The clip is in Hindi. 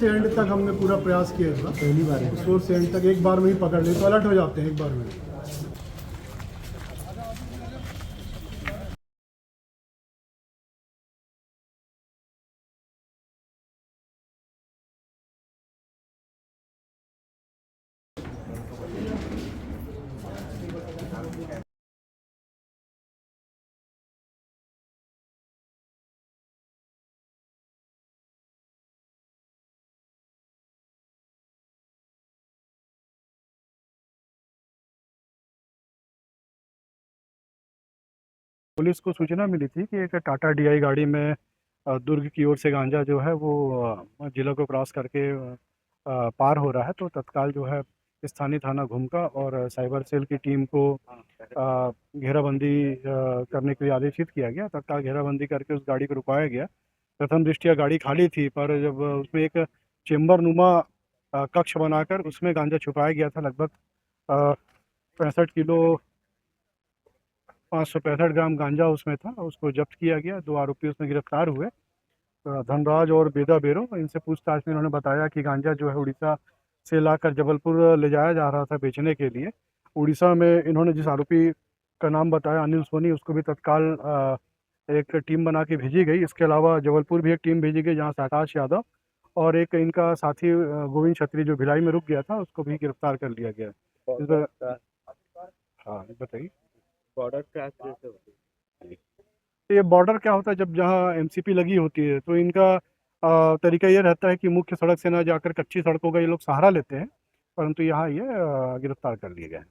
से एंड तक हमने पूरा प्रयास किया था। पहली बार है। सोर्स से एंड तक एक बार में ही पकड़ ले तो अलर्ट हो जाते हैं एक बार में। पुलिस को सूचना मिली थी कि एक टाटा डीआई गाड़ी में दुर्ग की ओर से गांजा जो है वो जिला को क्रॉस करके पार हो रहा है। तो तत्काल जो है स्थानीय थाना घुमका और साइबर सेल की टीम को घेराबंदी करने के लिए आदेशित किया गया। तत्काल घेराबंदी करके उस गाड़ी को रुकाया गया। प्रथम दृष्टया गाड़ी खाली थी, पर जब उसमें एक चेम्बर नुमा कक्ष बनाकर उसमें गांजा छुपाया गया था। लगभग 65 किलो 565 ग्राम गांजा उसमें था। उसको जब्त किया गया। 2 आरोपी उसमें गिरफ्तार हुए, धनराज और बेदा बेरो। इनसे पूछताछ में इन्होंने बताया कि गांजा जो है उड़ीसा से लाकर जबलपुर ले जाया जा रहा था बेचने के लिए। उड़ीसा में इन्होंने जिस आरोपी का नाम बताया अनिल सोनी, उसको भी तत्काल एक टीम बना के भेजी गई। इसके अलावा जबलपुर भी एक टीम भेजी गई जहाँ से आकाश यादव और एक इनका साथी गोविंद छत्री जो भिलाई में रुक गया था, उसको भी गिरफ्तार कर लिया गया। हाँ बताइए। बॉर्डर क्रॉस कैसे होती है? ये बॉर्डर क्या होता है, जब जहाँ एमसीपी लगी होती है तो इनका तरीका ये रहता है कि मुख्य सड़क से ना जाकर कच्ची सड़कों का ये लोग सहारा लेते हैं, परंतु यहाँ ये गिरफ्तार कर लिए गए हैं।